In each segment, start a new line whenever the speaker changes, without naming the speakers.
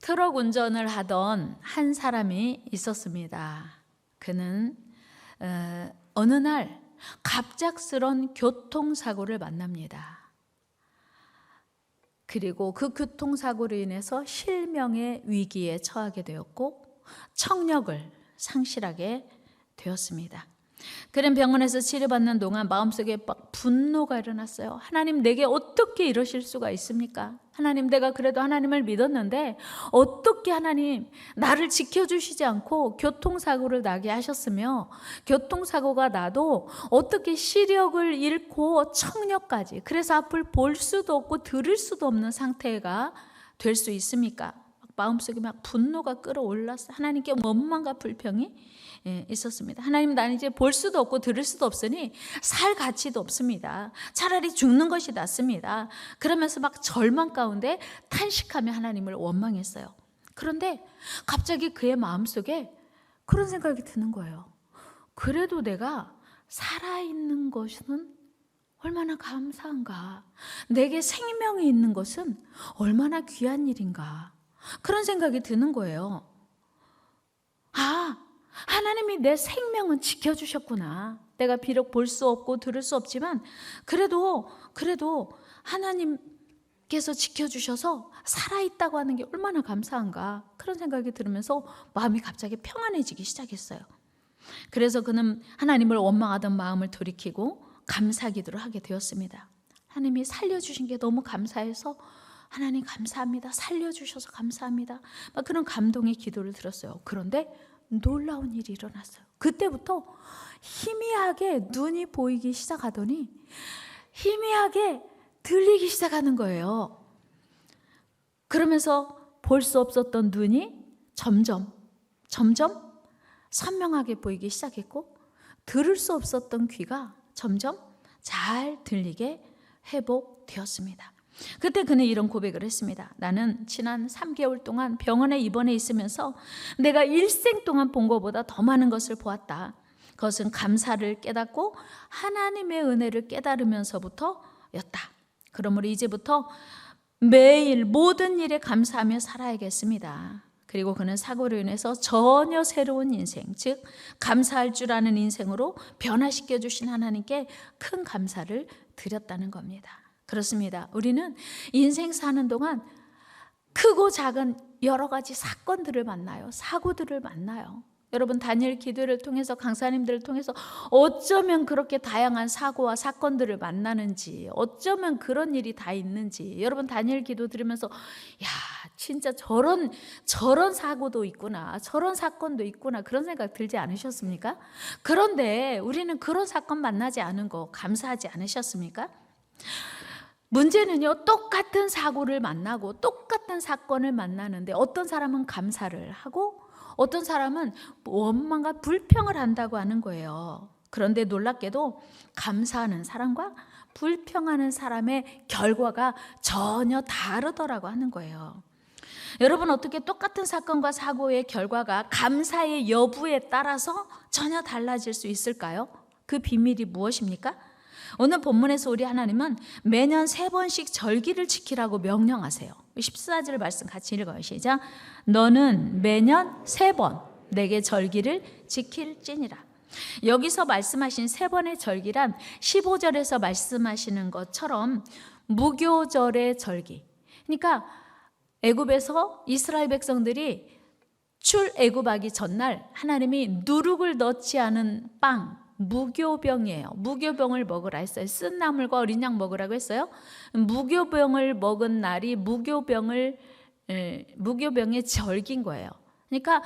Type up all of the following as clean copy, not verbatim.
트럭 운전을 하던 한 사람이 있었습니다. 그는 어느 날 갑작스런 교통사고를 만납니다. 그리고 그 교통사고로 인해서 실명의 위기에 처하게 되었고 청력을 상실하게 되었습니다. 그는 병원에서 치료받는 동안 마음속에 막 분노가 일어났어요. 하나님, 내게 어떻게 이러실 수가 있습니까? 하나님, 내가 그래도 하나님을 믿었는데 어떻게 하나님 나를 지켜주시지 않고 교통사고를 나게 하셨으며, 교통사고가 나도 어떻게 시력을 잃고 청력까지, 그래서 앞을 볼 수도 없고 들을 수도 없는 상태가 될 수 있습니까? 마음속에 막 분노가 끌어올랐어요. 하나님께 원망과 불평이 있었습니다. 하나님, 난 이제 볼 수도 없고 들을 수도 없으니 살 가치도 없습니다. 차라리 죽는 것이 낫습니다. 그러면서 막 절망 가운데 탄식하며 하나님을 원망했어요. 그런데 갑자기 그의 마음속에 그런 생각이 드는 거예요. 그래도 내가 살아있는 것은 얼마나 감사한가. 내게 생명이 있는 것은 얼마나 귀한 일인가. 그런 생각이 드는 거예요. 하나님이 내 생명은 지켜주셨구나. 내가 비록 볼 수 없고 들을 수 없지만 그래도 하나님께서 지켜주셔서 살아있다고 하는 게 얼마나 감사한가. 그런 생각이 들으면서 마음이 갑자기 평안해지기 시작했어요. 그래서 그는 하나님을 원망하던 마음을 돌이키고 감사기도를 하게 되었습니다. 하나님이 살려주신 게 너무 감사해서 하나님 감사합니다. 살려주셔서 감사합니다. 막 그런 감동의 기도를 들었어요. 그런데 놀라운 일이 일어났어요. 그때부터 희미하게 눈이 보이기 시작하더니 희미하게 들리기 시작하는 거예요. 그러면서 볼 수 없었던 눈이 점점 선명하게 보이기 시작했고, 들을 수 없었던 귀가 점점 잘 들리게 회복되었습니다. 그때 그는 이런 고백을 했습니다. 나는 지난 3개월 동안 병원에 입원해 있으면서 내가 일생 동안 본 것보다 더 많은 것을 보았다. 그것은 감사를 깨닫고 하나님의 은혜를 깨달으면서부터였다. 그러므로 이제부터 매일 모든 일에 감사하며 살아야겠습니다. 그리고 그는 사고로 인해서 전혀 새로운 인생, 즉 감사할 줄 아는 인생으로 변화시켜 주신 하나님께 큰 감사를 드렸다는 겁니다. 그렇습니다. 우리는 인생 사는 동안 크고 작은 여러 가지 사건들을 만나요. 사고들을 만나요. 여러분, 다니엘 기도를 통해서, 강사님들을 통해서 어쩌면 그렇게 다양한 사고와 사건들을 만나는지, 어쩌면 그런 일이 다 있는지, 여러분 다니엘 기도 들으면서 야, 진짜 저런 사고도 있구나, 저런 사건도 있구나, 그런 생각 들지 않으셨습니까? 그런데 우리는 그런 사건 만나지 않은 거 감사하지 않으셨습니까? 문제는요, 똑같은 사고를 만나고 똑같은 사건을 만나는데 어떤 사람은 감사를 하고 어떤 사람은 원망과 불평을 한다고 하는 거예요. 그런데 놀랍게도 감사하는 사람과 불평하는 사람의 결과가 전혀 다르더라고 하는 거예요. 여러분, 어떻게 똑같은 사건과 사고의 결과가 감사의 여부에 따라서 전혀 달라질 수 있을까요? 그 비밀이 무엇입니까? 오늘 본문에서 우리 하나님은 매년 3번씩 절기를 지키라고 명령하세요. 14절 말씀 같이 읽어요. 시작. 너는 매년 3번 내게 절기를 지킬지니라. 여기서 말씀하신 3번의 절기란 15절에서 말씀하시는 것처럼 무교절의 절기. 그러니까 애굽에서 이스라엘 백성들이 출애굽하기 전날 하나님이 누룩을 넣지 않은 빵, 무교병이에요. 무교병을 먹으라 했어요. 쓴 나물과 어린 양 먹으라고 했어요. 무교병을 먹은 날이 무교병의 절기인 거예요. 그러니까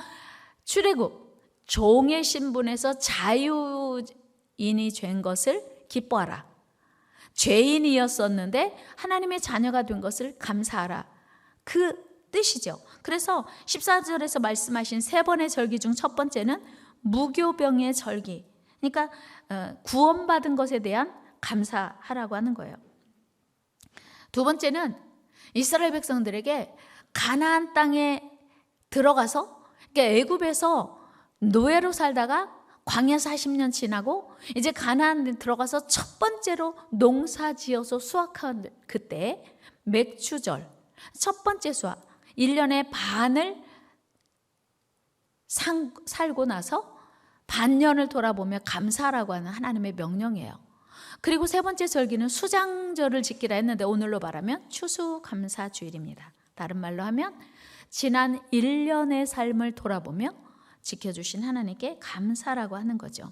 출애굽, 종의 신분에서 자유인이 된 것을 기뻐하라. 죄인이었었는데 하나님의 자녀가 된 것을 감사하라. 그 뜻이죠. 그래서 14절에서 말씀하신 3번의 절기 중 첫 번째는 무교병의 절기. 그러니까 구원받은 것에 대한 감사하라고 하는 거예요. 두 번째는 이스라엘 백성들에게 가나안 땅에 들어가서, 그러니까 애굽에서 노예로 살다가 광야 40년 지나고 이제 가나안에 들어가서 첫 번째로 농사 지어서 수확한 그때 맥추절, 첫 번째 수확, 1년의 반을 살고 나서 반년을 돌아보며 감사하라고 하는 하나님의 명령이에요. 그리고 세 번째 절기는 수장절을 지키라 했는데 오늘로 말하면 추수감사주일입니다. 다른 말로 하면 지난 1년의 삶을 돌아보며 지켜주신 하나님께 감사라고 하는 거죠.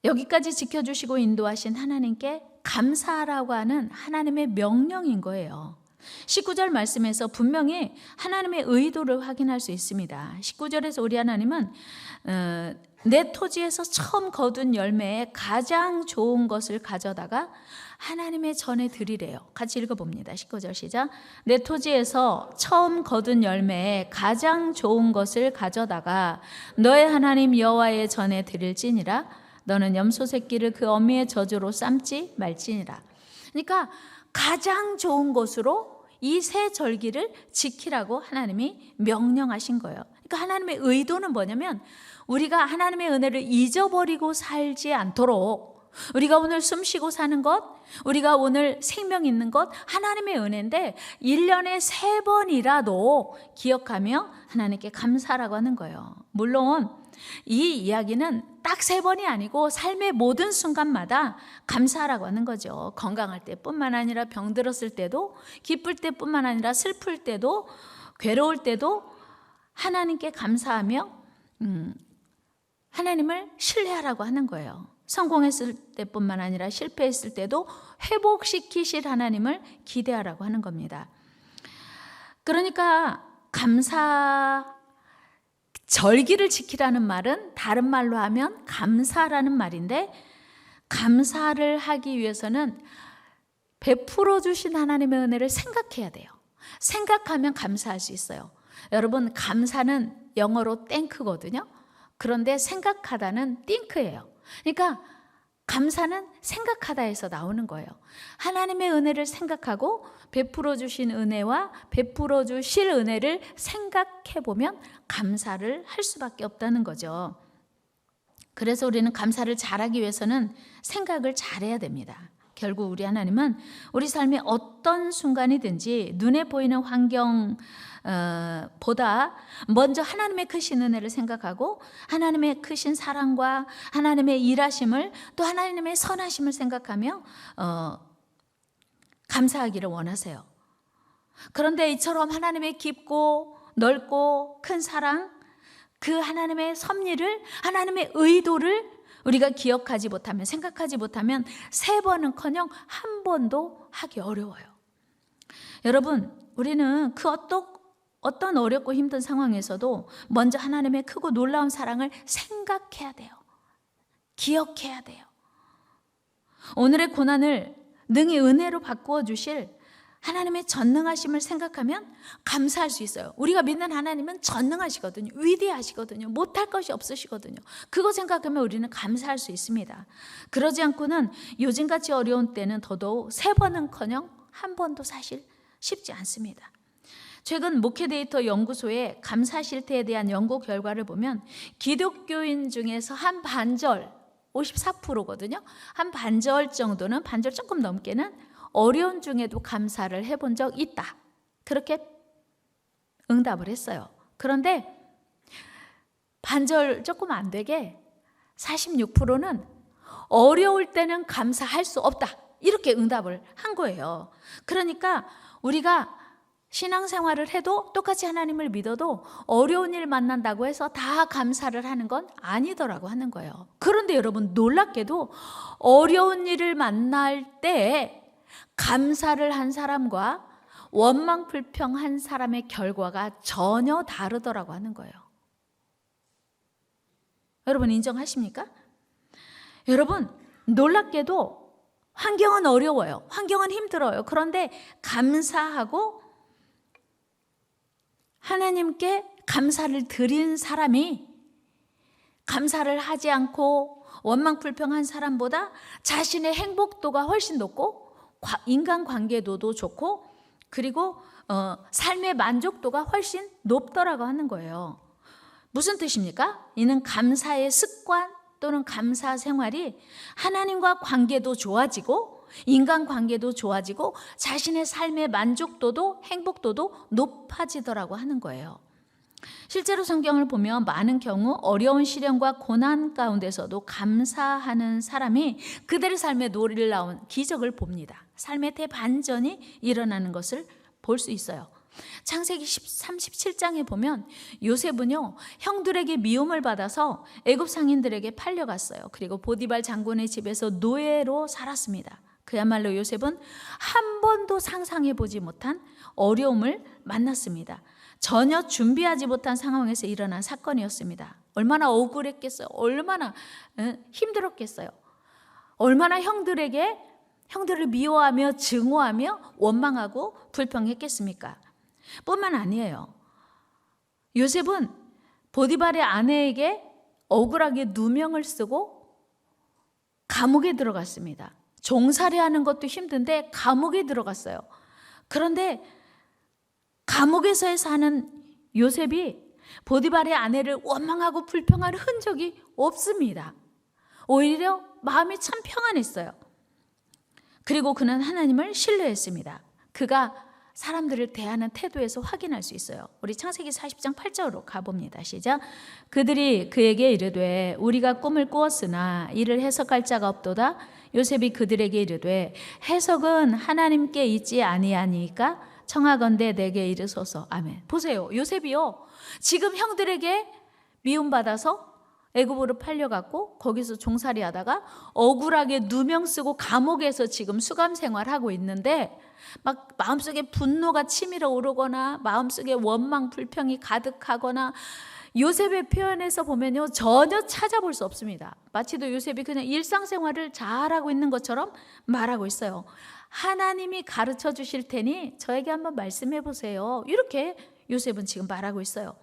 여기까지 지켜주시고 인도하신 하나님께 감사하라고 하는 하나님의 명령인 거예요. 19절 말씀에서 분명히 하나님의 의도를 확인할 수 있습니다. 19절에서 우리 하나님은 내 토지에서 처음 거둔 열매에 가장 좋은 것을 가져다가 하나님의 전에 드리래요. 같이 읽어봅니다. 19절 시작. 내 토지에서 처음 거둔 열매에 가장 좋은 것을 가져다가 너의 하나님 여호와의 전에 드릴지니라. 너는 염소 새끼를 그 어미의 저주로 삶지 말지니라. 그러니까 가장 좋은 것으로 이 세 절기를 지키라고 하나님이 명령하신 거예요. 그러니까 하나님의 의도는 뭐냐면 우리가 하나님의 은혜를 잊어버리고 살지 않도록, 우리가 오늘 숨쉬고 사는 것, 우리가 오늘 생명 있는 것 하나님의 은혜인데 1년에 3번이라도 기억하며 하나님께 감사라고 하는 거예요. 물론 이 이야기는 딱 3번이 아니고 삶의 모든 순간마다 감사하라고 하는 거죠. 건강할 때뿐만 아니라 병들었을 때도, 기쁠 때뿐만 아니라 슬플 때도, 괴로울 때도 하나님께 감사하며 하나님을 신뢰하라고 하는 거예요. 성공했을 때뿐만 아니라 실패했을 때도 회복시키실 하나님을 기대하라고 하는 겁니다. 그러니까 절기를 지키라는 말은 다른 말로 하면 감사라는 말인데, 감사를 하기 위해서는 베풀어 주신 하나님의 은혜를 생각해야 돼요. 생각하면 감사할 수 있어요. 여러분, 감사는 영어로 땡크거든요. 그런데 생각하다는 띵크예요. 그러니까 감사는 생각하다에서 나오는 거예요. 하나님의 은혜를 생각하고 베풀어 주신 은혜와 베풀어 주실 은혜를 생각해 보면 감사를 할 수밖에 없다는 거죠. 그래서 우리는 감사를 잘하기 위해서는 생각을 잘해야 됩니다. 결국 우리 하나님은 우리 삶의 어떤 순간이든지 눈에 보이는 환경 보다 먼저 하나님의 크신 은혜를 생각하고 하나님의 크신 사랑과 하나님의 일하심을, 또 하나님의 선하심을 생각하며 감사하기를 원하세요. 그런데 이처럼 하나님의 깊고 넓고 큰 사랑, 그 하나님의 섭리를, 하나님의 의도를 우리가 기억하지 못하면, 생각하지 못하면 3번은커녕 한 번도 하기 어려워요. 여러분, 우리는 그 어떤 어렵고 힘든 상황에서도 먼저 하나님의 크고 놀라운 사랑을 생각해야 돼요. 기억해야 돼요. 오늘의 고난을 능히 은혜로 바꾸어 주실 하나님의 전능하심을 생각하면 감사할 수 있어요. 우리가 믿는 하나님은 전능하시거든요. 위대하시거든요. 못할 것이 없으시거든요. 그거 생각하면 우리는 감사할 수 있습니다. 그러지 않고는 요즘같이 어려운 때는 더더욱 3번은커녕 한 번도 사실 쉽지 않습니다. 최근 목회 데이터 연구소의 감사 실태에 대한 연구 결과를 보면 기독교인 중에서 한 반절, 54%거든요. 한 반절 정도는, 반절 조금 넘게는 어려운 중에도 감사를 해본 적 있다. 그렇게 응답을 했어요. 그런데 반절 조금 안 되게 46%는 어려울 때는 감사할 수 없다. 이렇게 응답을 한 거예요. 그러니까 우리가 신앙생활을 해도 똑같이 하나님을 믿어도 어려운 일 만난다고 해서 다 감사를 하는 건 아니더라고 하는 거예요. 그런데 여러분, 놀랍게도 어려운 일을 만날 때 감사를 한 사람과 원망 불평한 사람의 결과가 전혀 다르더라고 하는 거예요. 여러분, 인정하십니까? 여러분, 놀랍게도 환경은 어려워요. 환경은 힘들어요. 그런데 감사하고 하나님께 감사를 드린 사람이 감사를 하지 않고 원망 불평한 사람보다 자신의 행복도가 훨씬 높고 인간관계도도 좋고, 그리고 삶의 만족도가 훨씬 높더라고 하는 거예요. 무슨 뜻입니까? 이는 감사의 습관 또는 감사 생활이 하나님과 관계도 좋아지고 인간관계도 좋아지고 자신의 삶의 만족도도 행복도도 높아지더라고 하는 거예요. 실제로 성경을 보면 많은 경우 어려운 시련과 고난 가운데서도 감사하는 사람이 그들의 삶에 놀라운 기적을 봅니다. 삶의 대반전이 일어나는 것을 볼 수 있어요. 창세기 37장에 보면 요셉은요, 형들에게 미움을 받아서 애굽 상인들에게 팔려갔어요. 그리고 보디발 장군의 집에서 노예로 살았습니다. 그야말로 요셉은 한 번도 상상해 보지 못한 어려움을 만났습니다. 전혀 준비하지 못한 상황에서 일어난 사건이었습니다. 얼마나 억울했겠어요. 얼마나 힘들었겠어요. 얼마나 형들을 미워하며 증오하며 원망하고 불평했겠습니까? 뿐만 아니에요. 요셉은 보디발의 아내에게 억울하게 누명을 쓰고 감옥에 들어갔습니다. 종살이하는 것도 힘든데 감옥에 들어갔어요. 그런데 감옥에서 사는 요셉이 보디발의 아내를 원망하고 불평할 흔적이 없습니다. 오히려 마음이 참 평안했어요. 그리고 그는 하나님을 신뢰했습니다. 그가 사람들을 대하는 태도에서 확인할 수 있어요. 우리 창세기 40장 8절로 가봅니다. 시작. 그들이 그에게 이르되 우리가 꿈을 꾸었으나 이를 해석할 자가 없도다. 요셉이 그들에게 이르되 해석은 하나님께 있지 아니하니까 청하건대 내게 이르소서. 아멘. 보세요. 요셉이요, 지금 형들에게 미움받아서 애굽으로 팔려갔고 거기서 종살이 하다가 억울하게 누명 쓰고 감옥에서 지금 수감 생활하고 있는데 막 마음속에 분노가 치밀어 오르거나 마음속에 원망 불평이 가득하거나 요셉의 표현에서 보면요, 전혀 찾아볼 수 없습니다. 마치도 요셉이 그냥 일상생활을 잘하고 있는 것처럼 말하고 있어요. 하나님이 가르쳐 주실 테니 저에게 한번 말씀해 보세요. 이렇게 요셉은 지금 말하고 있어요.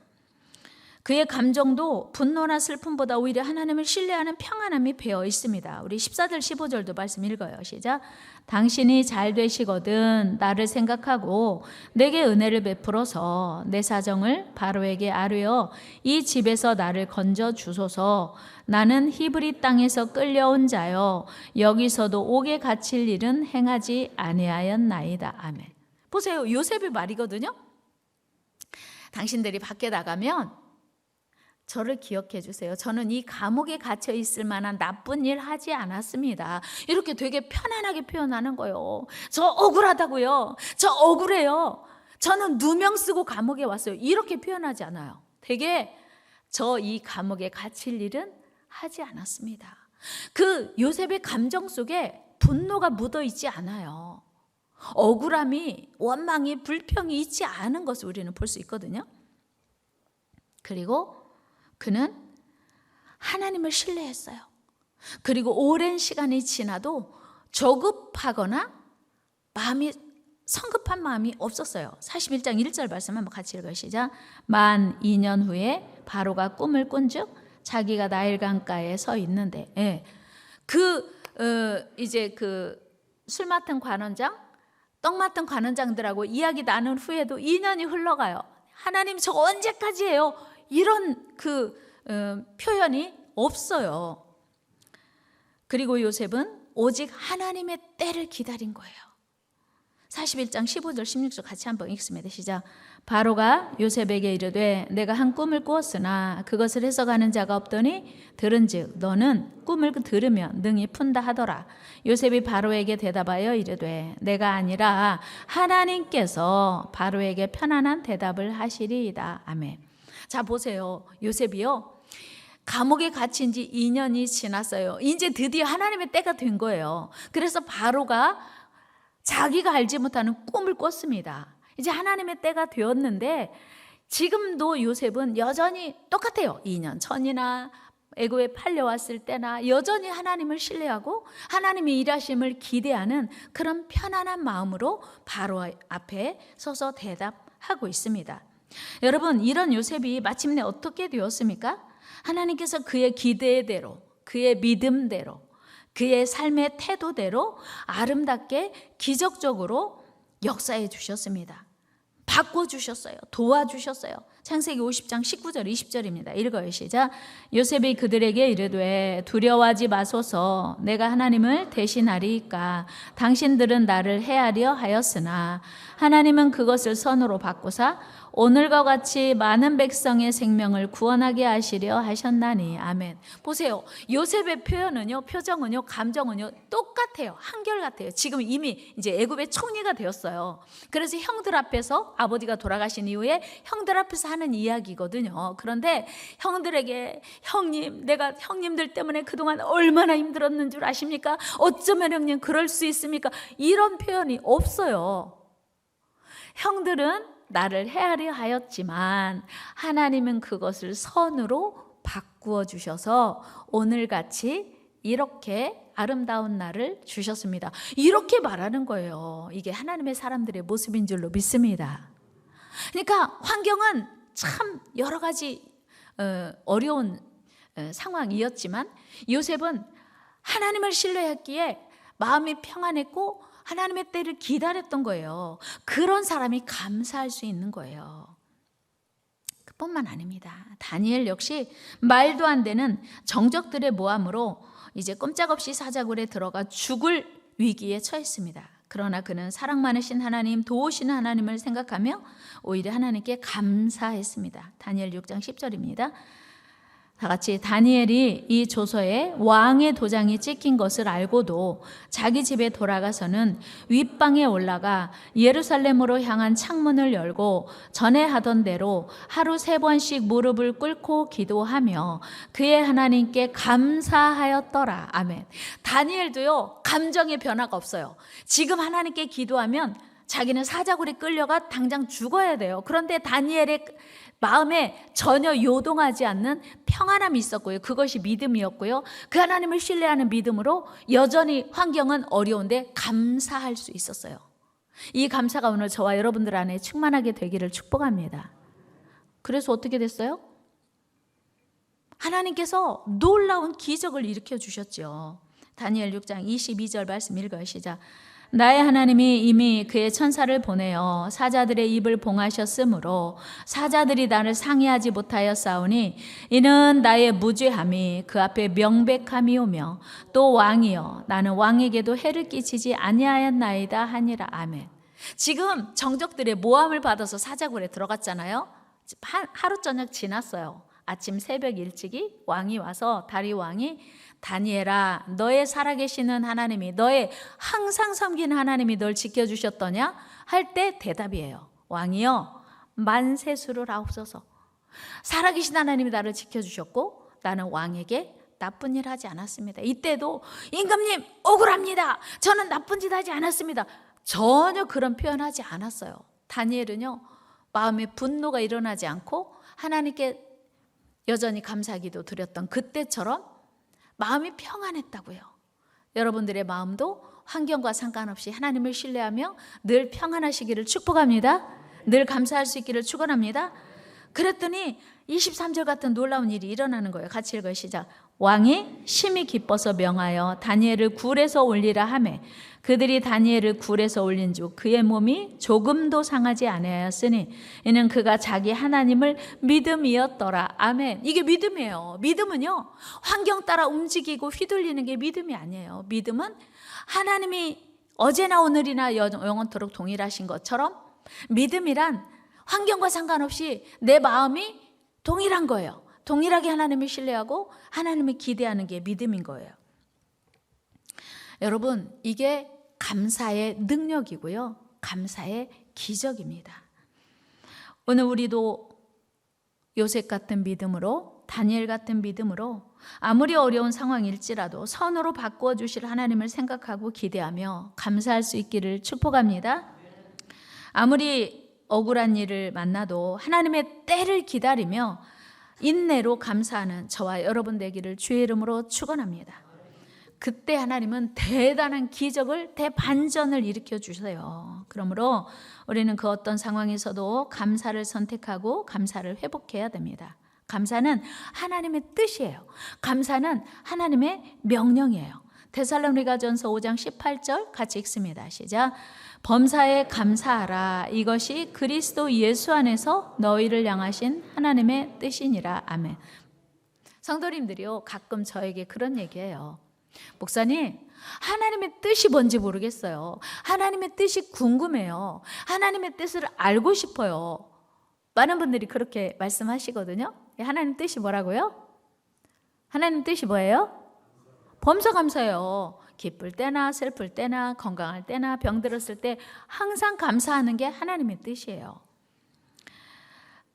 그의 감정도 분노나 슬픔보다 오히려 하나님을 신뢰하는 평안함이 배어 있습니다. 우리 14절 15절도 말씀 읽어요. 시작. 당신이 잘 되시거든 나를 생각하고 내게 은혜를 베풀어서 내 사정을 바로에게 아뢰어 이 집에서 나를 건져 주소서. 나는 히브리 땅에서 끌려온 자여 여기서도 옥에 갇힐 일은 행하지 아니하였나이다. 아멘. 보세요. 요셉의 말이거든요. 당신들이 밖에 나가면 저를 기억해 주세요. 저는 이 감옥에 갇혀 있을 만한 나쁜 일 하지 않았습니다. 이렇게 되게 편안하게 표현하는 거예요. 저 억울하다고요. 저 억울해요. 저는 누명 쓰고 감옥에 왔어요. 이렇게 표현하지 않아요. 되게 저 이 감옥에 갇힐 일은 하지 않았습니다. 그 요셉의 감정 속에 분노가 묻어 있지 않아요. 억울함이, 원망이, 불평이 있지 않은 것을 우리는 볼 수 있거든요. 그리고 그는 하나님을 신뢰했어요. 그리고 오랜 시간이 지나도 조급하거나 성급한 마음이 없었어요. 41장 1절 말씀 한번 같이 읽어요. 시작. 만 2년 후에 바로가 꿈을 꾼즉 자기가 나일강가에 서 있는데, 이제 술 맡은 관원장, 떡 맡은 관원장들하고 이야기 나눈 후에도 2년이 흘러가요. 하나님 저 언제까지 해요? 이런 표현이 없어요. 그리고 요셉은 오직 하나님의 때를 기다린 거예요. 41장 15절 16절 같이 한번 읽습니다. 시작. 바로가 요셉에게 이르되 내가 한 꿈을 꾸었으나 그것을 해석하는 자가 없더니 들은즉 너는 꿈을 들으면 능히 푼다 하더라. 요셉이 바로에게 대답하여 이르되 내가 아니라 하나님께서 바로에게 편안한 대답을 하시리이다. 아멘. 자, 보세요. 요셉이요, 감옥에 갇힌 지 2년이 지났어요. 이제 드디어 하나님의 때가 된 거예요. 그래서 바로가 자기가 알지 못하는 꿈을 꿨습니다. 이제 하나님의 때가 되었는데 지금도 요셉은 여전히 똑같아요. 2년 전이나 애굽에 팔려왔을 때나 여전히 하나님을 신뢰하고 하나님의 일하심을 기대하는 그런 편안한 마음으로 바로 앞에 서서 대답하고 있습니다. 여러분, 이런 요셉이 마침내 어떻게 되었습니까? 하나님께서 그의 기대대로, 그의 믿음대로, 그의 삶의 태도대로 아름답게 기적적으로 역사해 주셨습니다. 바꿔주셨어요. 도와주셨어요. 창세기 50장 19절 20절입니다. 읽어요. 시작. 요셉이 그들에게 이르되 두려워하지 마소서. 내가 하나님을 대신하리이까. 당신들은 나를 해하려 하였으나 하나님은 그것을 선으로 바꾸사 오늘과 같이 많은 백성의 생명을 구원하게 하시려 하셨나니. 아멘. 보세요. 요셉의 표현은요, 표정은요, 감정은요 똑같아요. 한결같아요. 지금 이미 이제 애굽의 총리가 되었어요. 그래서 형들 앞에서, 아버지가 돌아가신 이후에 형들 앞에서 하는 이야기거든요. 그런데 형들에게, 형님, 내가 형님들 때문에 그동안 얼마나 힘들었는 줄 아십니까? 어쩌면 형님 그럴 수 있습니까? 이런 표현이 없어요. 형들은 나를 해하려 하였지만 하나님은 그것을 선으로 바꾸어 주셔서 오늘같이 이렇게 아름다운 날을 주셨습니다. 이렇게 말하는 거예요. 이게 하나님의 사람들의 모습인 줄로 믿습니다. 그러니까 환경은 참 여러 가지 어려운 상황이었지만 요셉은 하나님을 신뢰했기에 마음이 평안했고 하나님의 때를 기다렸던 거예요. 그런 사람이 감사할 수 있는 거예요. 그뿐만 아닙니다. 다니엘 역시 말도 안 되는 정적들의 모함으로 이제 꼼짝없이 사자굴에 들어가 죽을 위기에 처했습니다. 그러나 그는 사랑 많으신 하나님, 도우시는 하나님을 생각하며 오히려 하나님께 감사했습니다. 다니엘 6장 10절입니다. 다 같이 다니엘이 이 조서에 왕의 도장이 찍힌 것을 알고도 자기 집에 돌아가서는 윗방에 올라가 예루살렘으로 향한 창문을 열고 전에 하던 대로 하루 3번씩 무릎을 꿇고 기도하며 그의 하나님께 감사하였더라. 아멘. 다니엘도요, 감정의 변화가 없어요. 지금 하나님께 기도하면 자기는 사자굴에 끌려가 당장 죽어야 돼요. 그런데 다니엘의 마음에 전혀 요동하지 않는 평안함이 있었고요. 그것이 믿음이었고요. 그 하나님을 신뢰하는 믿음으로 여전히 환경은 어려운데 감사할 수 있었어요. 이 감사가 오늘 저와 여러분들 안에 충만하게 되기를 축복합니다. 그래서 어떻게 됐어요? 하나님께서 놀라운 기적을 일으켜 주셨죠. 다니엘 6장 22절 말씀 읽어요. 시작. 나의 하나님이 이미 그의 천사를 보내어 사자들의 입을 봉하셨으므로 사자들이 나를 상의하지 못하였사오니 이는 나의 무죄함이 그 앞에 명백함이오며 또 왕이여 나는 왕에게도 해를 끼치지 아니하였나이다 하니라. 아멘. 지금 정적들의 모함을 받아서 사자굴에 들어갔잖아요. 하루 저녁 지났어요. 아침 새벽 일찍이 왕이 와서 다리 왕이 다니엘아, 너의 살아계시는 하나님이, 너의 항상 섬기는 하나님이 널 지켜주셨더냐? 할 때 대답이에요. 왕이여, 만세수를 하옵소서. 살아계신 하나님이 나를 지켜주셨고 나는 왕에게 나쁜 일 하지 않았습니다. 이때도 임금님 억울합니다. 저는 나쁜 짓 하지 않았습니다. 전혀 그런 표현하지 않았어요. 다니엘은요, 마음에 분노가 일어나지 않고 하나님께 여전히 감사기도 드렸던 그때처럼 마음이 평안했다고요. 여러분들의 마음도 환경과 상관없이 하나님을 신뢰하며 늘 평안하시기를 축복합니다. 늘 감사할 수 있기를 축원합니다. 그랬더니 23절 같은 놀라운 일이 일어나는 거예요. 같이 읽어요. 시작. 왕이 심히 기뻐서 명하여 다니엘을 굴에서 올리라 하매 그들이 다니엘을 굴에서 올린 즉 그의 몸이 조금도 상하지 아니하였으니 이는 그가 자기 하나님을 믿음이었더라. 아멘. 이게 믿음이에요. 믿음은요, 환경 따라 움직이고 휘둘리는 게 믿음이 아니에요. 믿음은 하나님이 어제나 오늘이나 영원토록 동일하신 것처럼 믿음이란 환경과 상관없이 내 마음이 동일한 거예요. 동일하게 하나님을 신뢰하고 하나님을 기대하는 게 믿음인 거예요. 여러분, 이게 감사의 능력이고요. 감사의 기적입니다. 오늘 우리도 요셉 같은 믿음으로, 다니엘 같은 믿음으로 아무리 어려운 상황일지라도 선으로 바꾸어 주실 하나님을 생각하고 기대하며 감사할 수 있기를 축복합니다. 아무리 억울한 일을 만나도 하나님의 때를 기다리며 인내로 감사하는 저와 여러분 되기를 주의 이름으로 축원합니다. 그때 하나님은 대단한 기적을, 대반전을 일으켜 주세요. 그러므로 우리는 그 어떤 상황에서도 감사를 선택하고 감사를 회복해야 됩니다. 감사는 하나님의 뜻이에요. 감사는 하나님의 명령이에요. 데살로니가전서 5장 18절 같이 읽습니다. 시작. 범사에 감사하라. 이것이 그리스도 예수 안에서 너희를 향하신 하나님의 뜻이니라. 아멘. 성도님들이요, 가끔 저에게 그런 얘기해요. 목사님, 하나님의 뜻이 뭔지 모르겠어요. 하나님의 뜻이 궁금해요. 하나님의 뜻을 알고 싶어요. 많은 분들이 그렇게 말씀하시거든요. 하나님 뜻이 뭐라고요? 하나님 뜻이 뭐예요? 범사감사예요. 기쁠 때나 슬플 때나 건강할 때나 병들었을 때 항상 감사하는 게 하나님의 뜻이에요.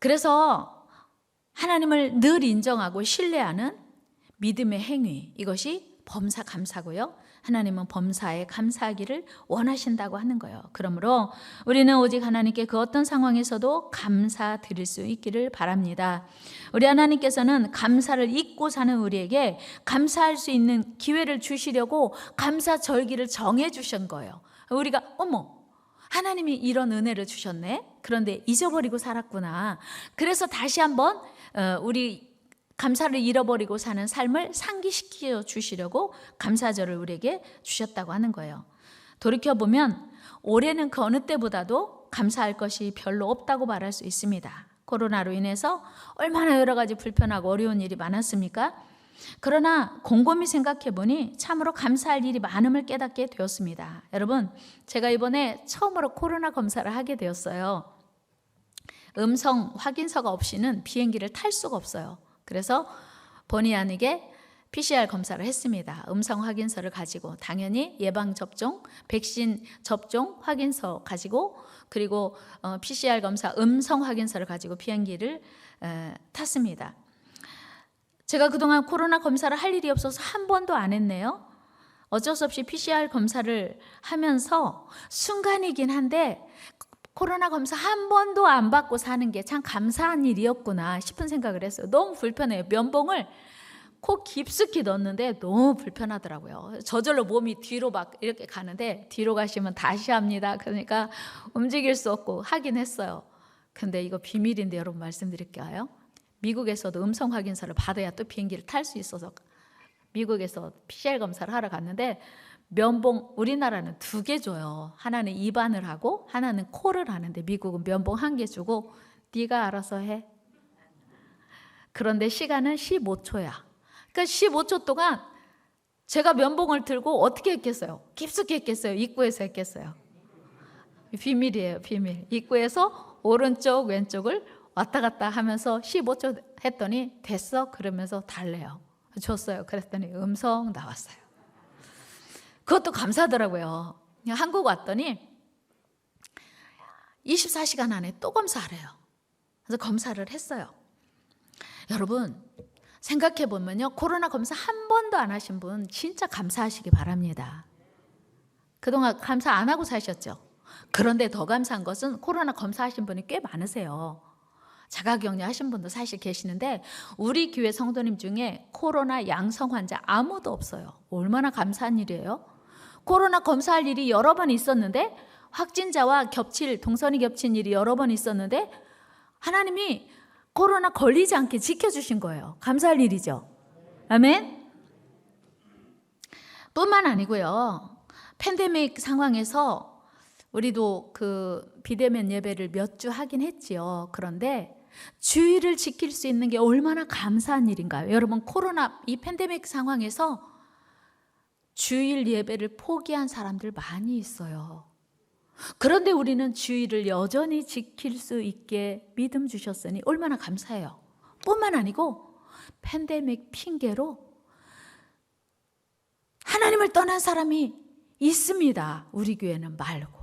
그래서 하나님을 늘 인정하고 신뢰하는 믿음의 행위, 이것이 범사 감사고요. 하나님은 범사에 감사하기를 원하신다고 하는 거예요. 그러므로 우리는 오직 하나님께 그 어떤 상황에서도 감사드릴 수 있기를 바랍니다. 우리 하나님께서는 감사를 잊고 사는 우리에게 감사할 수 있는 기회를 주시려고 감사절기를 정해 주신 거예요. 우리가 어머, 하나님이 이런 은혜를 주셨네. 그런데 잊어버리고 살았구나. 그래서 다시 한번 우리 감사를 잃어버리고 사는 삶을 상기시켜 주시려고 감사절을 우리에게 주셨다고 하는 거예요. 돌이켜보면 올해는 그 어느 때보다도 감사할 것이 별로 없다고 말할 수 있습니다. 코로나로 인해서 얼마나 여러 가지 불편하고 어려운 일이 많았습니까? 그러나 곰곰이 생각해보니 참으로 감사할 일이 많음을 깨닫게 되었습니다. 여러분, 제가 이번에 처음으로 코로나 검사를 하게 되었어요. 음성 확인서가 없이는 비행기를 탈 수가 없어요. 그래서 본의 아니게 PCR 검사를 했습니다. 음성 확인서를 가지고 당연히 예방접종, 백신 접종 확인서 가지고 그리고 PCR 검사 음성 확인서를 가지고 비행기를 탔습니다. 제가 그동안 코로나 검사를 할 일이 없어서 한 번도 안 했네요. 어쩔 수 없이 PCR 검사를 하면서 순간이긴 한데 코로나 검사 한 번도 안 받고 사는 게 참 감사한 일이었구나 싶은 생각을 했어요. 너무 불편해요. 면봉을 코 깊숙이 넣었는데 너무 불편하더라고요. 저절로 몸이 뒤로 막 이렇게 가는데 뒤로 가시면 다시 합니다. 그러니까 움직일 수 없고 하긴 했어요. 근데 이거 비밀인데 여러분 말씀드릴까요? 미국에서도 음성 확인서를 받아야 또 비행기를 탈 수 있어서 미국에서 PCR 검사를 하러 갔는데 면봉, 우리나라는 2개 줘요. 하나는 입안을 하고 하나는 코를 하는데 미국은 면봉 1개 주고 네가 알아서 해. 그런데 시간은 15초야. 그러니까 15초 동안 제가 면봉을 들고 어떻게 했겠어요? 깊숙이 했겠어요? 입구에서 했겠어요? 비밀이에요, 비밀. 입구에서 오른쪽, 왼쪽을 왔다 갔다 하면서 15초 했더니 됐어? 그러면서 달래요. 줬어요. 그랬더니 음성 나왔어요. 그것도 감사하더라고요. 한국 왔더니 24시간 안에 또 검사하래요. 그래서 검사를 했어요. 여러분 생각해 보면요, 코로나 검사 한 번도 안 하신 분 진짜 감사하시기 바랍니다. 그동안 감사 안 하고 사셨죠? 그런데 더 감사한 것은 코로나 검사하신 분이 꽤 많으세요. 자가격리 하신 분도 사실 계시는데 우리 교회 성도님 중에 코로나 양성 환자 아무도 없어요. 얼마나 감사한 일이에요. 코로나 검사할 일이 여러 번 있었는데 확진자와 동선이 겹친 일이 여러 번 있었는데 하나님이 코로나 걸리지 않게 지켜주신 거예요. 감사할 일이죠. 아멘. 뿐만 아니고요, 팬데믹 상황에서 우리도 그 비대면 예배를 몇 주 하긴 했지요. 그런데 주의를 지킬 수 있는 게 얼마나 감사한 일인가요? 여러분, 코로나 이 팬데믹 상황에서 주일 예배를 포기한 사람들 많이 있어요. 그런데 우리는 주일을 여전히 지킬 수 있게 믿음 주셨으니 얼마나 감사해요. 뿐만 아니고 팬데믹 핑계로 하나님을 떠난 사람이 있습니다. 우리 교회는 말고.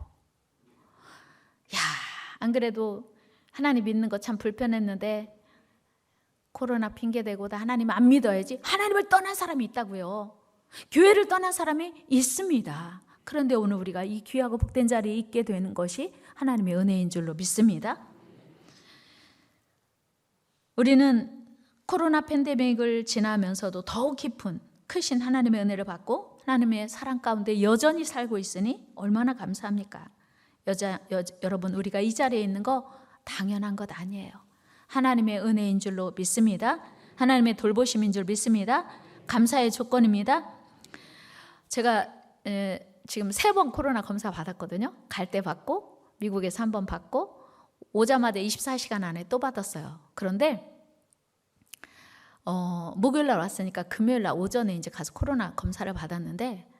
야, 안 그래도 하나님 믿는 거 참 불편했는데 코로나 핑계대고 다 하나님 안 믿어야지. 하나님을 떠난 사람이 있다고요. 교회를 떠난 사람이 있습니다. 그런데 오늘 우리가 이 귀하고 복된 자리에 있게 되는 것이 하나님의 은혜인 줄로 믿습니다. 우리는 코로나 팬데믹을 지나면서도 더욱 깊은 크신 하나님의 은혜를 받고 하나님의 사랑 가운데 여전히 살고 있으니 얼마나 감사합니까? 여러분, 우리가 이 자리에 있는 거 당연한 것 아니에요. 하나님의 은혜인 줄로 믿습니다. 하나님의 돌보심인 줄 믿습니다. 감사의 조건입니다. 제가 지금 3번 코로나 검사 받았거든요. 갈 때 받고 미국에서 1번 받고 오자마자 24시간 안에 또 받았어요. 그런데 목요일 날 왔으니까 금요일 날 오전에 이제 가서 코로나 검사를 받았는데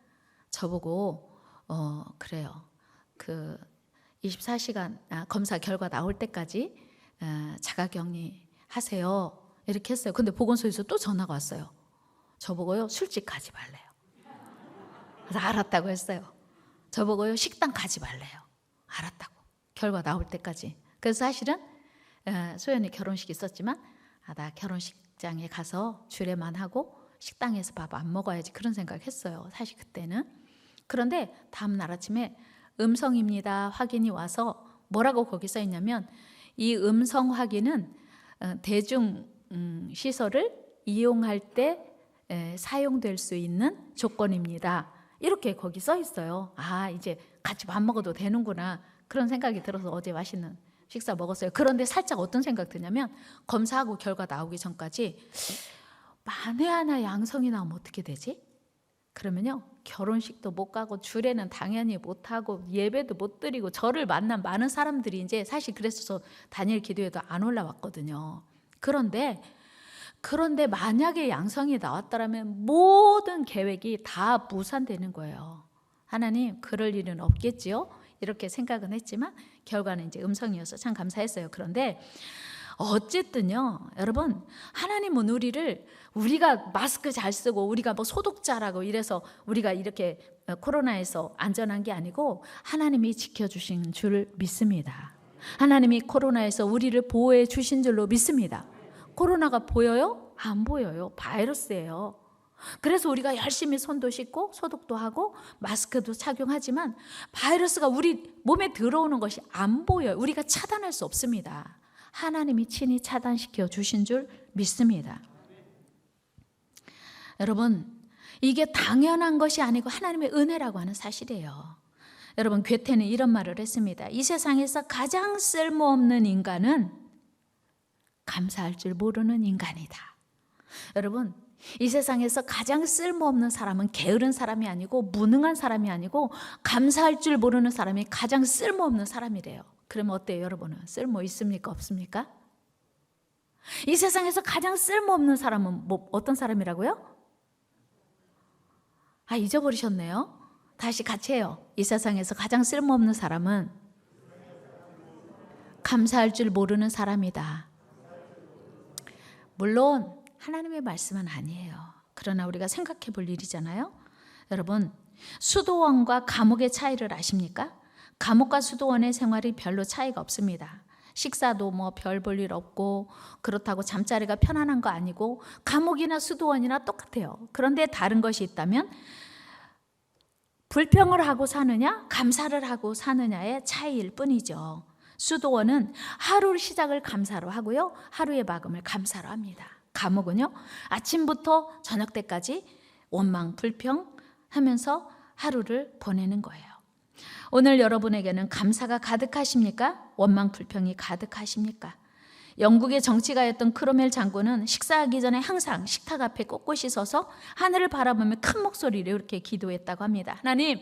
저보고 그래요. 그 24시간 검사 결과 나올 때까지 자가격리 하세요. 이렇게 했어요. 근데 보건소에서 또 전화가 왔어요. 저보고요, 술집 가지 말래요. 그래서 알았다고 했어요. 저보고요, 식당 가지 말래요. 알았다고. 결과 나올 때까지. 그래서 사실은 소연이 결혼식 있었지만 나 결혼식장에 가서 주례만 하고 식당에서 밥 안 먹어야지 그런 생각했어요. 사실 그때는. 그런데 다음 날 아침에 음성입니다 확인이 와서 뭐라고 거기 써 있냐면 이 음성 확인은 대중 시설을 이용할 때 사용될 수 있는 조건입니다. 이렇게 거기 써 있어요. 이제 같이 밥 먹어도 되는구나 그런 생각이 들어서 어제 맛있는 식사 먹었어요. 그런데 살짝 어떤 생각 드냐면 검사하고 결과 나오기 전까지 만에 하나 양성이 나오면 어떻게 되지? 그러면요, 결혼식도 못 가고 주례는 당연히 못 하고 예배도 못 드리고 저를 만난 많은 사람들이 이제 사실 그래서 다니엘 기도회도 안 올라왔거든요. 그런데 만약에 양성이 나왔더라면 모든 계획이 다 무산되는 거예요. 하나님, 그럴 일은 없겠지요? 이렇게 생각은 했지만 결과는 이제 음성이어서 참 감사했어요. 그런데 어쨌든요, 여러분, 하나님은 우리가 마스크 잘 쓰고 우리가 뭐 소독자라고 이래서 우리가 이렇게 코로나에서 안전한 게 아니고 하나님이 지켜주신 줄 믿습니다. 하나님이 코로나에서 우리를 보호해 주신 줄로 믿습니다. 코로나가 보여요? 안 보여요. 바이러스예요. 그래서 우리가 열심히 손도 씻고 소독도 하고 마스크도 착용하지만 바이러스가 우리 몸에 들어오는 것이 안 보여요. 우리가 차단할 수 없습니다. 하나님이 친히 차단시켜 주신 줄 믿습니다. 여러분, 이게 당연한 것이 아니고 하나님의 은혜라고 하는 사실이에요. 여러분, 괴테는 이런 말을 했습니다. 이 세상에서 가장 쓸모없는 인간은 감사할 줄 모르는 인간이다. 여러분, 이 세상에서 가장 쓸모없는 사람은 게으른 사람이 아니고 무능한 사람이 아니고 감사할 줄 모르는 사람이 가장 쓸모없는 사람이래요. 그러면 어때요, 여러분은? 쓸모 있습니까, 없습니까? 이 세상에서 가장 쓸모없는 사람은 어떤 사람이라고요? 잊어버리셨네요. 다시 같이 해요. 이 세상에서 가장 쓸모없는 사람은 감사할 줄 모르는 사람이다. 물론 하나님의 말씀은 아니에요. 그러나 우리가 생각해 볼 일이잖아요. 여러분, 수도원과 감옥의 차이를 아십니까? 감옥과 수도원의 생활이 별로 차이가 없습니다. 식사도 별 볼 일 없고 그렇다고 잠자리가 편안한 거 아니고 감옥이나 수도원이나 똑같아요. 그런데 다른 것이 있다면 불평을 하고 사느냐 감사를 하고 사느냐의 차이일 뿐이죠. 수도원은 하루 시작을 감사로 하고요, 하루의 마감을 감사로 합니다. 감옥은요, 아침부터 저녁 때까지 원망 불평 하면서 하루를 보내는 거예요. 오늘 여러분에게는 감사가 가득하십니까? 원망 불평이 가득하십니까? 영국의 정치가였던 크로멜 장군은 식사하기 전에 항상 식탁 앞에 꼿꼿이 서서 하늘을 바라보며 큰 목소리로 이렇게 기도했다고 합니다. 하나님,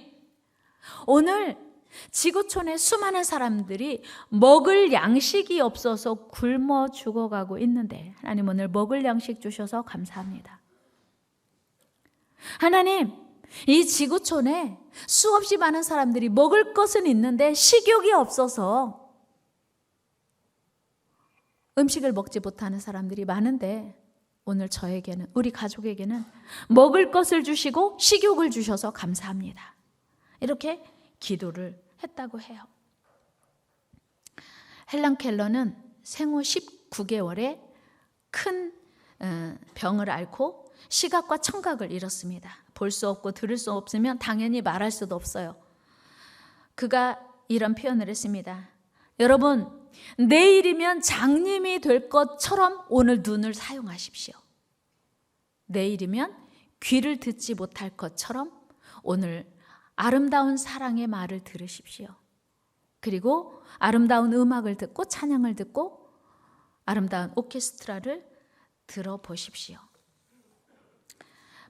오늘 지구촌의 수많은 사람들이 먹을 양식이 없어서 굶어 죽어가고 있는데 하나님, 오늘 먹을 양식 주셔서 감사합니다. 하나님, 이 지구촌에 수없이 많은 사람들이 먹을 것은 있는데 식욕이 없어서 음식을 먹지 못하는 사람들이 많은데 오늘 저에게는, 우리 가족에게는 먹을 것을 주시고 식욕을 주셔서 감사합니다. 이렇게 기도를 했다고 해요. 헬런 켈러는 생후 19개월에 큰 병을 앓고 시각과 청각을 잃었습니다. 볼 수 없고 들을 수 없으면 당연히 말할 수도 없어요. 그가 이런 표현을 했습니다. 여러분, 내일이면 장님이 될 것처럼 오늘 눈을 사용하십시오. 내일이면 귀를 듣지 못할 것처럼 오늘 아름다운 사랑의 말을 들으십시오. 그리고 아름다운 음악을 듣고 찬양을 듣고 아름다운 오케스트라를 들어보십시오.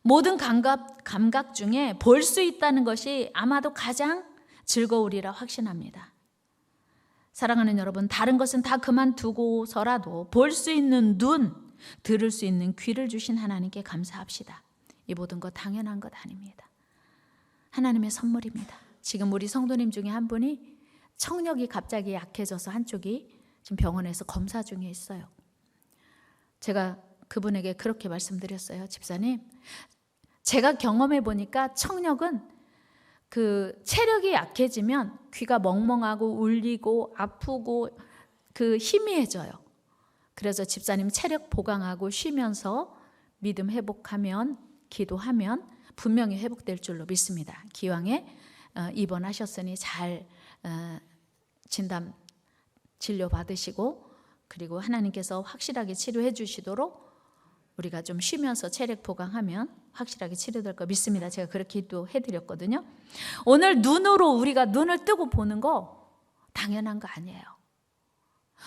모든 감각 중에 볼 수 있다는 것이 아마도 가장 즐거우리라 확신합니다. 사랑하는 여러분, 다른 것은 다 그만두고서라도 볼 수 있는 눈, 들을 수 있는 귀를 주신 하나님께 감사합시다. 이 모든 것 당연한 것 아닙니다. 하나님의 선물입니다. 지금 우리 성도님 중에 한 분이 청력이 갑자기 약해져서 한쪽이 지금 병원에서 검사 중에 있어요. 제가 그분에게 그렇게 말씀드렸어요. 집사님, 제가 경험해 보니까 청력은 그 체력이 약해지면 귀가 멍멍하고 울리고 아프고 그 희미해져요. 그래서 집사님 체력 보강하고 쉬면서 믿음 회복하면, 기도하면 분명히 회복될 줄로 믿습니다. 기왕에 입원하셨으니 잘 진단 진료 받으시고, 그리고 하나님께서 확실하게 치료해 주시도록 우리가 좀 쉬면서 체력 보강하면 확실하게 치료될 거 믿습니다. 제가 그렇게 기도해 드렸거든요. 오늘 눈으로 우리가 눈을 뜨고 보는 거 당연한 거 아니에요.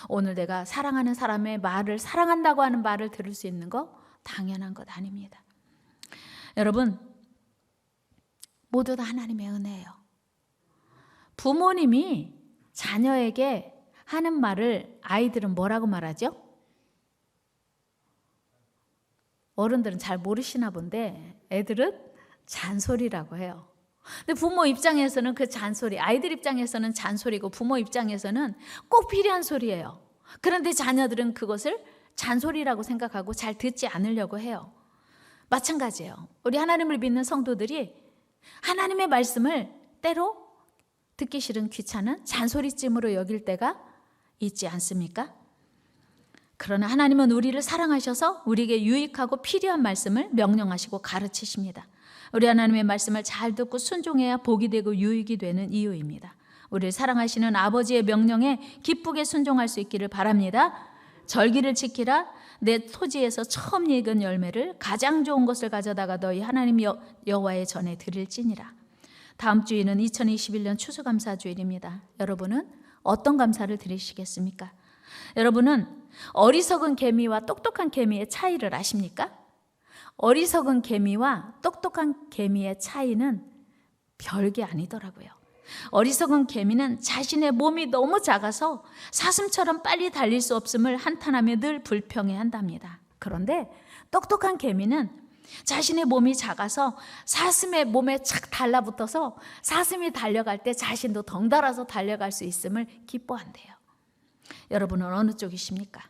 오늘 내가 사랑하는 사람의 말을, 사랑한다고 하는 말을 들을 수 있는 거 당연한 것 아닙니다. 여러분, 모두 다 하나님의 은혜예요. 부모님이 자녀에게 하는 말을 아이들은 뭐라고 말하죠? 어른들은 잘 모르시나 본데 애들은 잔소리라고 해요. 근데 부모 입장에서는 그 잔소리, 아이들 입장에서는 잔소리고 부모 입장에서는 꼭 필요한 소리예요. 그런데 자녀들은 그것을 잔소리라고 생각하고 잘 듣지 않으려고 해요. 마찬가지예요. 우리 하나님을 믿는 성도들이 하나님의 말씀을 때로 듣기 싫은 귀찮은 잔소리쯤으로 여길 때가 있지 않습니까? 그러나 하나님은 우리를 사랑하셔서 우리에게 유익하고 필요한 말씀을 명령하시고 가르치십니다. 우리 하나님의 말씀을 잘 듣고 순종해야 복이 되고 유익이 되는 이유입니다. 우리를 사랑하시는 아버지의 명령에 기쁘게 순종할 수 있기를 바랍니다. 절기를 지키라. 내 토지에서 처음 익은 열매를 가장 좋은 것을 가져다가 너희 하나님 여호와의 전에 드릴지니라. 다음 주일은 2021년 추수감사주일입니다. 여러분은 어떤 감사를 드리시겠습니까? 여러분은 어리석은 개미와 똑똑한 개미의 차이를 아십니까? 어리석은 개미와 똑똑한 개미의 차이는 별게 아니더라고요. 어리석은 개미는 자신의 몸이 너무 작아서 사슴처럼 빨리 달릴 수 없음을 한탄하며 늘 불평해한답니다. 그런데 똑똑한 개미는 자신의 몸이 작아서 사슴의 몸에 착 달라붙어서 사슴이 달려갈 때 자신도 덩달아서 달려갈 수 있음을 기뻐한대요. 여러분은 어느 쪽이십니까?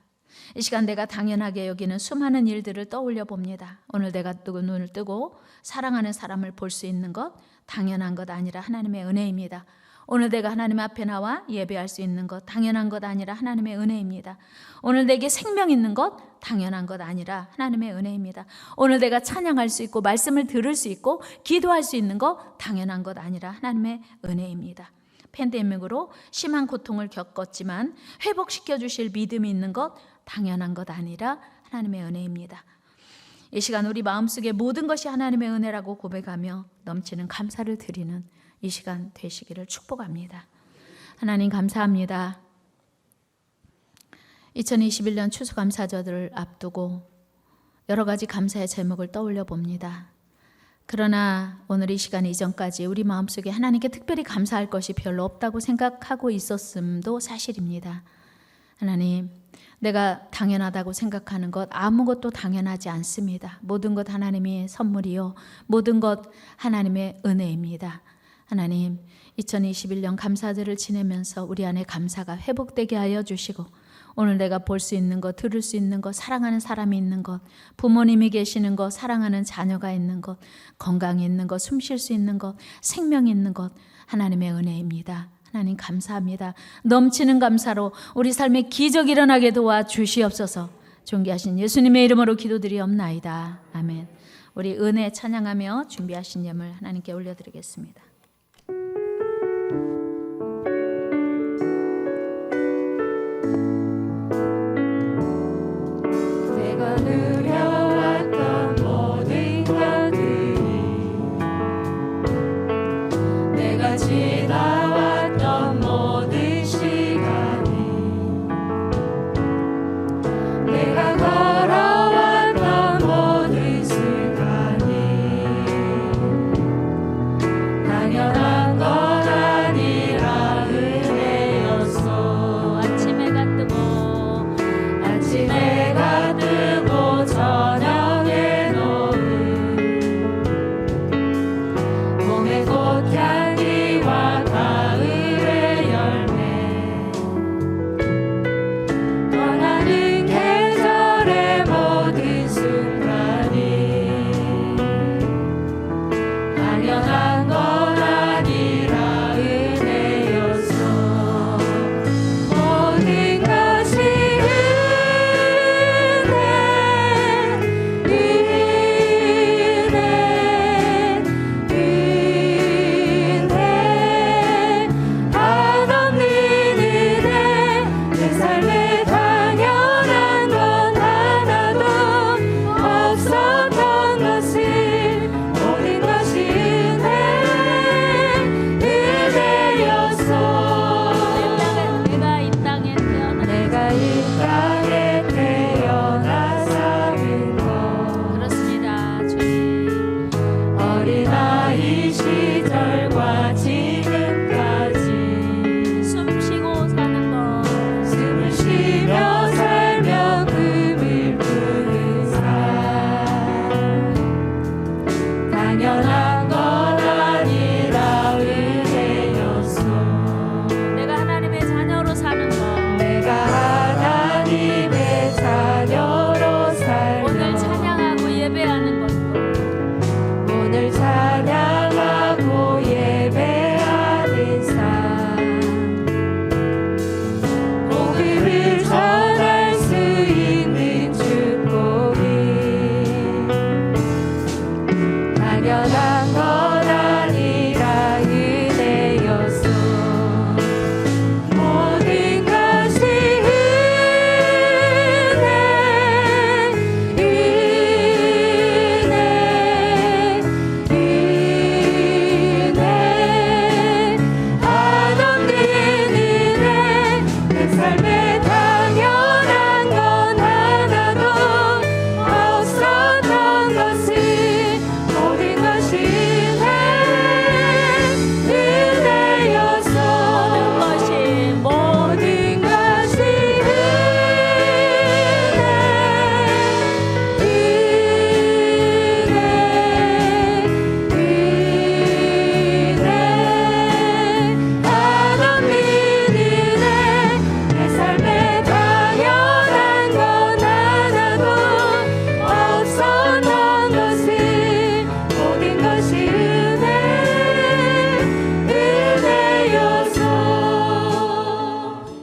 이 시간 내가 당연하게 여기는 수많은 일들을 떠올려 봅니다. 오늘 내가 눈을 뜨고 사랑하는 사람을 볼 수 있는 것 당연한 것 아니라 하나님의 은혜입니다. 오늘 내가 하나님 앞에 나와 예배할 수 있는 것 당연한 것 아니라 하나님의 은혜입니다. 오늘 내게 생명 있는 것 당연한 것 아니라 하나님의 은혜입니다. 오늘 내가 찬양할 수 있고 말씀을 들을 수 있고 기도할 수 있는 것 당연한 것 아니라 하나님의 은혜입니다. 팬데믹으로 심한 고통을 겪었지만 회복시켜 주실 믿음이 있는 것 당연한 것 아니라 하나님의 은혜입니다. 이 시간 우리 마음속에 모든 것이 하나님의 은혜라고 고백하며 넘치는 감사를 드리는 이 시간 되시기를 축복합니다. 하나님 감사합니다. 2021년 추수감사절을 앞두고 여러 가지 감사의 제목을 떠올려 봅니다. 그러나 오늘 이 시간 이전까지 우리 마음속에 하나님께 특별히 감사할 것이 별로 없다고 생각하고 있었음도 사실입니다. 하나님, 내가 당연하다고 생각하는 것 아무것도 당연하지 않습니다. 모든 것 하나님의 선물이요, 모든 것 하나님의 은혜입니다. 하나님, 2021년 감사절을 지내면서 우리 안에 감사가 회복되게 하여 주시고 오늘 내가 볼 수 있는 것, 들을 수 있는 것, 사랑하는 사람이 있는 것, 부모님이 계시는 것, 사랑하는 자녀가 있는 것, 건강이 있는 것, 숨 쉴 수 있는 것, 생명이 있는 것 하나님의 은혜입니다. 하나님 감사합니다. 넘치는 감사로 우리 삶에 기적이 일어나게 도와주시옵소서. 존귀하신 예수님의 이름으로 기도드리옵나이다. 아멘. 우리 은혜 찬양하며 준비하신 예물 하나님께 올려드리겠습니다.
내가 누려왔던 모든 것들이 내가 지나왔던 모든 시간이 내가 걸어왔던 모든 순간이 땅에